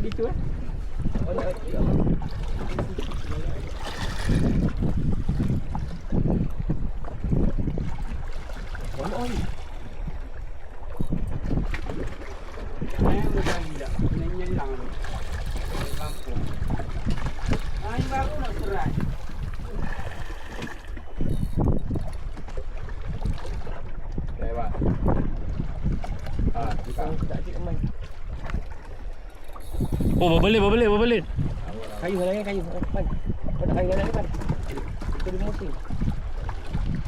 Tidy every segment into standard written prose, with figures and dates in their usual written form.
gitu eh. Oh, berbelit. Kayu lah kayu. Pan. Kau nak kayu mana pan? Itu di musim.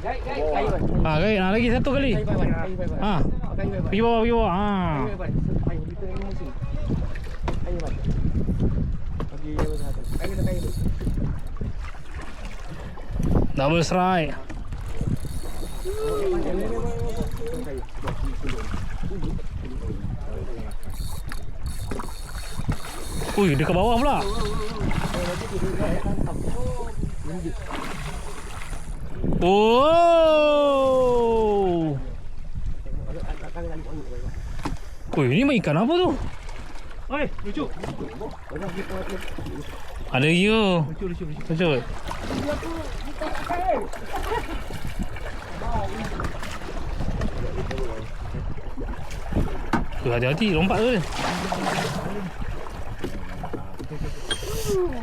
Kayu pan. Ah, guys, nak lagi satu kali. Kayu pan. Kayu pan. Ha. Kayu pan. Pergi bawah. Ha. Kayu pan. Kayu kita di musim. Kayu pan. Bagi satu. Kayu. Double strike. Ui, dekat bawah pula. Oh. Ui, ini main ikan apa tu? Oi, lucu. Ada lagi tu. Lucu. Hati-hati, lompat tu.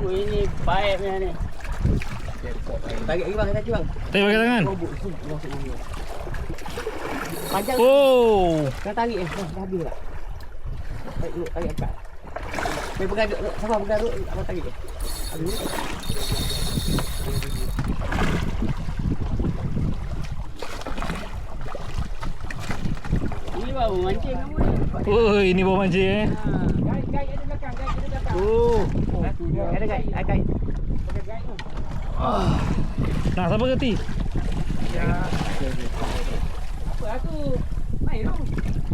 Ini baiknya ni. Tarik lagi bang, tarik bang. Tarik pakai tangan. Panjang. Oh. Kau tarik dah habis tak? Tarik angkat. Saya bergaduk, sama bergaduk, abang tarik habis. Ini baru mancing kamu ni. Oh, ini bawa mancing eh. Guys ada belakang, Oh. Ada guys. Pakai guys tu. Nak siapa kerti? Ya. Apa aku main tu?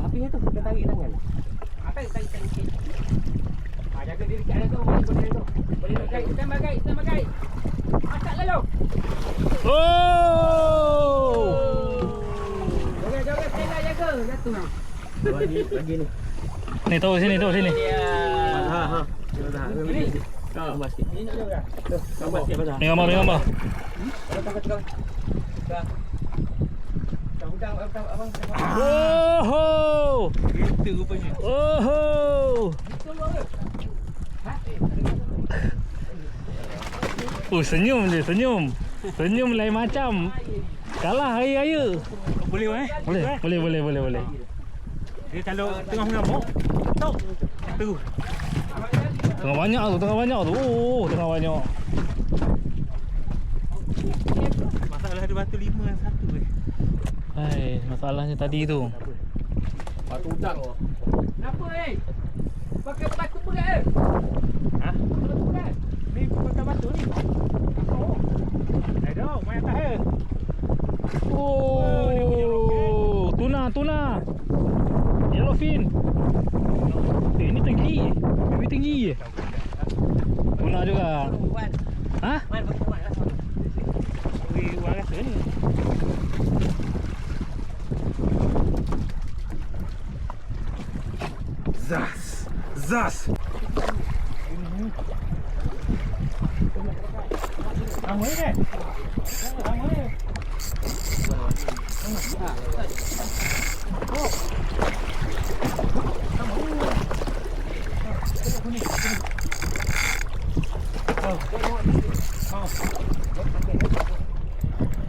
Api tu kita tarik tangan. Tarik sikit. Jaga diri kat tu, boleh tu. Boleh guys, stand by guys. Acak lalu. Oh. Jaga stand by jaga. Jatuh nah. Bagi ni. Ni tahu sini. Ha. Ini. Gambar sikit. Ini nak juga. Gambar sikit pasal. Ni gambar. Tekan. Udang abang. Oh. Gitu rupanya. Oh. Oh, senyum dia. Senyum lain macam. Kalah hari raya. Boleh Boleh. Dia kalau tengah mengamuk, tahu. Terus. Tengah banyak tu. Oh, tengah banyak. Masalah ada batu 5 dan 1 eh. Hai, masalahnya tadi tu. Batu udang. Kenapa pakai batu berat eh? Ha? Batu berat. Ni pakai batu ni. Oh. Ada, main atas. Oh, tuna. Yellowfin. Ini tinggi. Lebih tinggi. Tuna juga. Ha? Main pakai wan rasa. Wan rasa ni. Zas. Ramai kan? Ramai.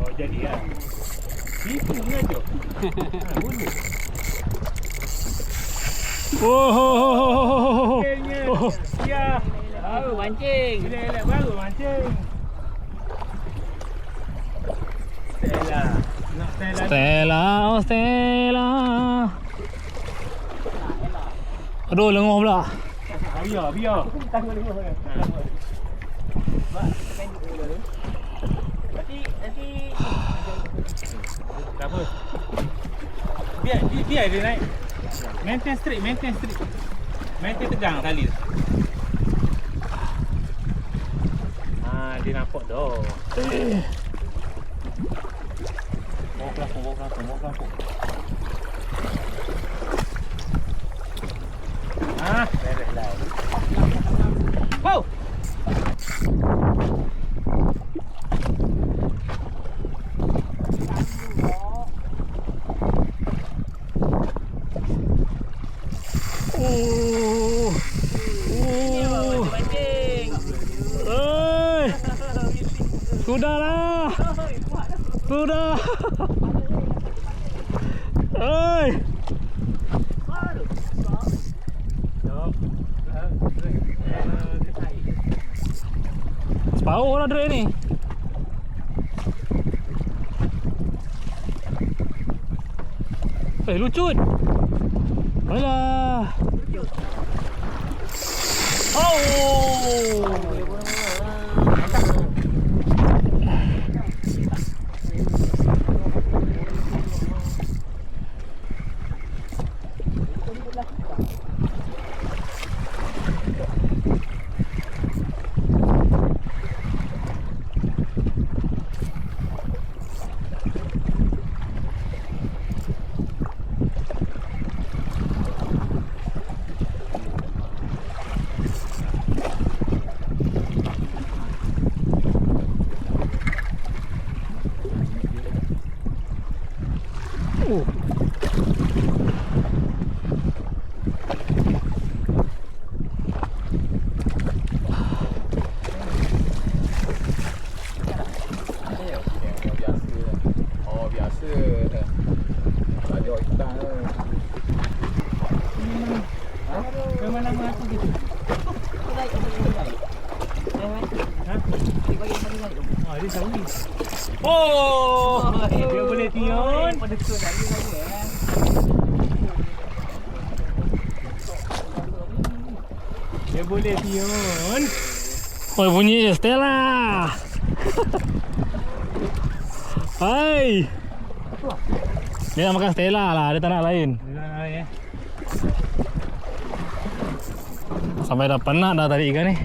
Oh jadi ya. Itu aja. Boleh. Oh. Ya. Baru mancing. Baru mancing. Stella. Aduh, lengoh pula. Biar. Tangguh lengoh. Nanti tak apa. Biar dia naik. Maintain straight. Maintain tegang tali tu. Dia nampak dah. Bawa pelampung. Beres lah. Sudahlah. Sudah. Oi. Sepau lah drone ni. Lucut. Alah. Oh. Oh, dia boleh tiun. Dia boleh tiun. Oh, bunyi je Stella. Hai. Dia nak makan Stella lah, dia tak nak lain. Sampai dah penat dah tarik ikan ni.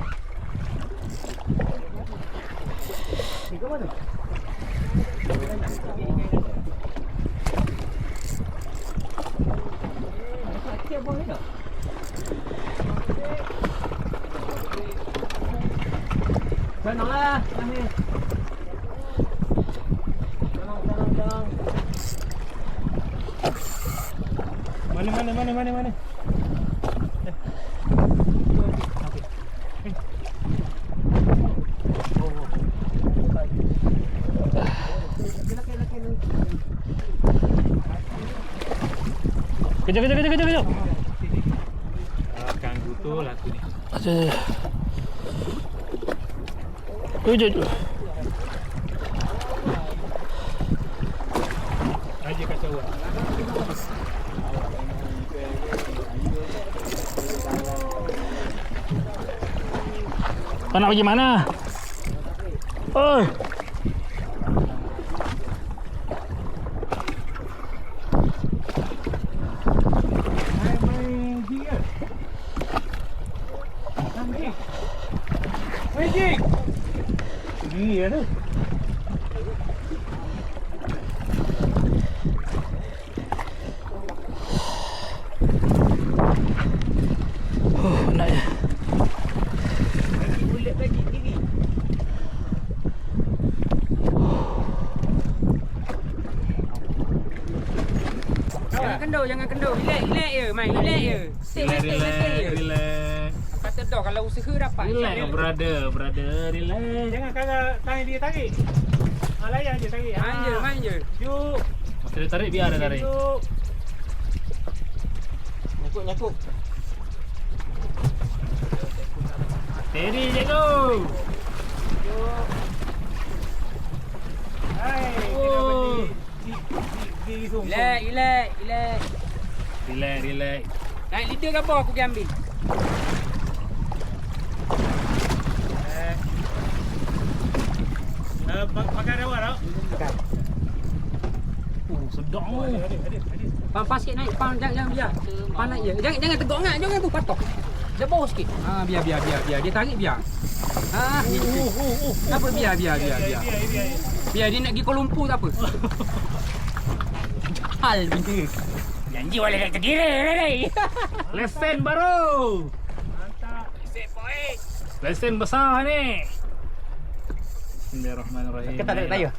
Tolonglah. Tolong. Mana? Kejap. Ganggu tu laku ni. Kejap. Aja kacau lah. Kau nak pergi mana? Oi. Magic. Ni ada. Nak je. Bulat lagi kiri. Jangan kendor. Relax je, main. Relax je. Relax. Kata dah kalau usaha dapat. Relax brother, relax. Jangan kalau tangan dia tarik. Layan je tarik. Main je. Juk. Masa dia tarik biar dia tarik. Nyakuk. Steady je go. Hai. Oh. Relax. Relax. Naik leader ke apa aku pergi ambil. Makan awak tau. Sedap tu. Pam sikit naik. Pam jangan biar. Pam naik je. Jangan tegak sangat. Jangan tu patok. Dia bawah sikit. Biar. Dia tarik biar. Apa biar. Biar dia nak pergi Kuala Lumpur tak apa. Hal ni. Janji boleh kat kira ni. Lesen baru. Mantap. Set boy. Lesen besar ni. Bismillahirrahmanirrahim. Kita tak tahu.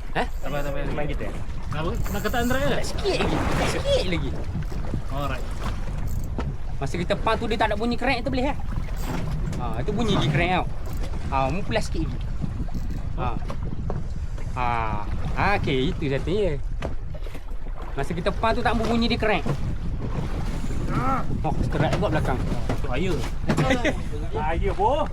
Apa Main kita. nak kata Andra ke? Sikit lagi. Alright. Masa kita pang tu dia tak ada bunyi crank tu boleh itu bunyi lagi crank tau. Mu pelas sikit lagi. Okey, itu satunya. Masa kita pan tu tak berbunyi dia crank. Oh, strike kat belakang. Tu air. Air boh.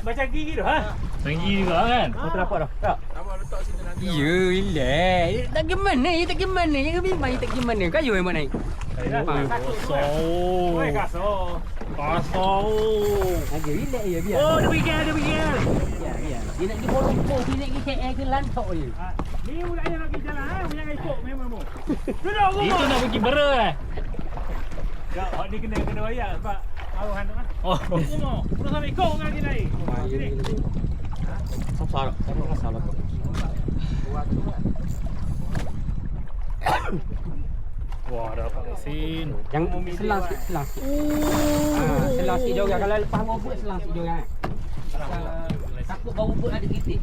Macam gigi tu ha. Tinggi juga kan? Kau terdapat dah. Tak. Ya, relax. Tak gimana, ya tak gimana. Ya memang tak gimana. Kayu yang naik. Kosong. Oi kasar. Kosong. Aja relax ya biar. Oh, dia pergi, dia pergi. Biar, biar. Dia nak pergi Polopok, dia nak pergi KL ke lantok je. Ni bukannya nak pergi jalan ha, jangan ikut memang mu. Duduk rumah. Itu nak pergi bera Tak, ni kena bayar sebab aruhan tu kan. Oh. Rumah. Terus sampai ikut dengan dia lain. Sini. Sabar. Sabar. Wah, dapat mesin. Yang selang sikit. Selang sikit juga. Kalau lepas bobot selang sikit juga. Takut bau bobot ada titik.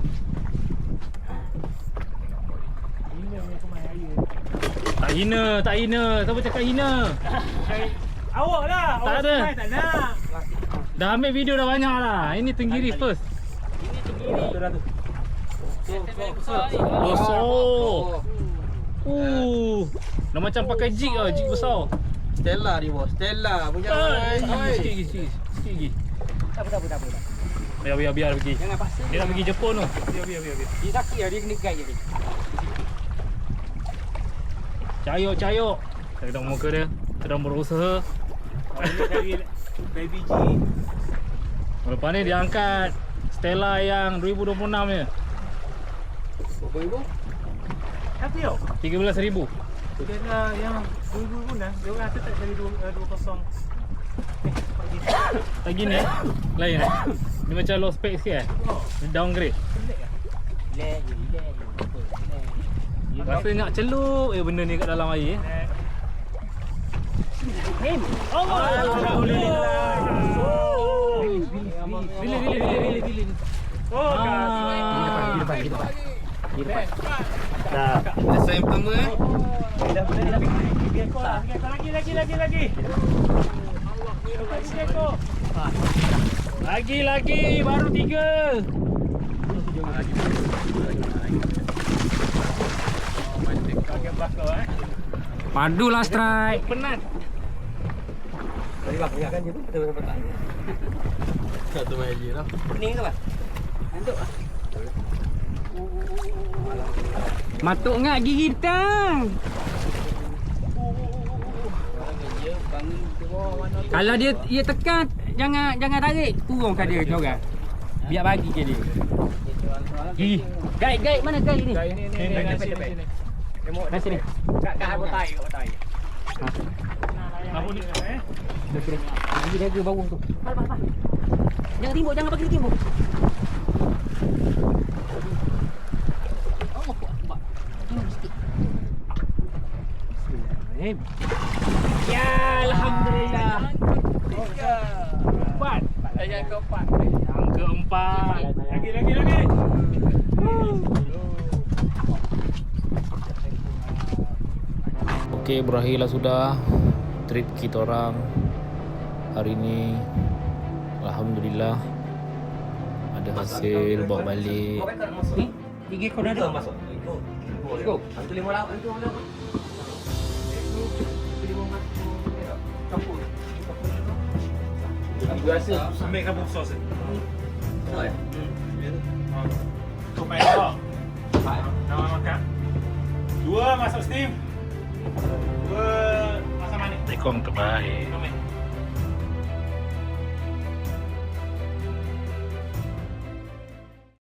Ini yang pemain air. Tak hina. Siapa cakap hina? Awak lah. Tak Awak ada. sampai tak nak. Dah ambil video dah banyak lah. Ini tenggiri first. Besar. Dah macam pakai jig lah, jig besar. Stella dia bos. Stella punya. Sikit lagi. Tak apa. Biar pergi. Jangan paksa. Dia nak pergi Jepun tu. Biar. Dia sakit lah, dia kena guide je. Cayok. Tengok muka dia. Sedang berusaha. Ini cari baby G. Lepas ni dia angkat Stella yang 2026 je. Berapa ribu? Tapi yo. 13,000. Dia dah yang 2000 pun dah. Dia orang kata tak cari 20. Tak gini lain eh. Ni macam low spec sikit eh. Ni downgrade. Relax je. Rasa nak celup benda ni kat dalam air eh. Alhamdulillah. Bila. Oh, Depan. Dah. Lesson yang pertama eh. Lagi. Lagi baru 3. Padulah strike. Penat. Tadi bang, ingatkan je tu. Kita sampai tak. Satu main je lah. Pening ke bang? Antuk. Matuk ngak gigi tang. Kalau dia tekan, jangan tarik, turunkan dia orang. Biar bagi ke dia. Guide mana guide ni? Ni. Dah sini. Kat air tai. Apa ni? Dah sini. Dia jaga bawah tu. Pal. Jangan timbuk, jangan bagi dia timbuk. Oh, buat. Timbuk sikit. Bismillahirrahmanirrahim. Ya, alhamdulillah. Empat. Yang keempat. Yang keempat. Lagi. Okey, berakhirlah sudah trip kita orang hari ni. Alhamdulillah ada hasil bawa balik. Ni, gigi kau dah ada. Masuk. Go. Hantu 58 tu mana? Biasa Ambil kapur sos. Oh ya. Kau main apa? Nama makan. 2 masuk steam. 2 masak manis. Tekong terbaik. Ambil.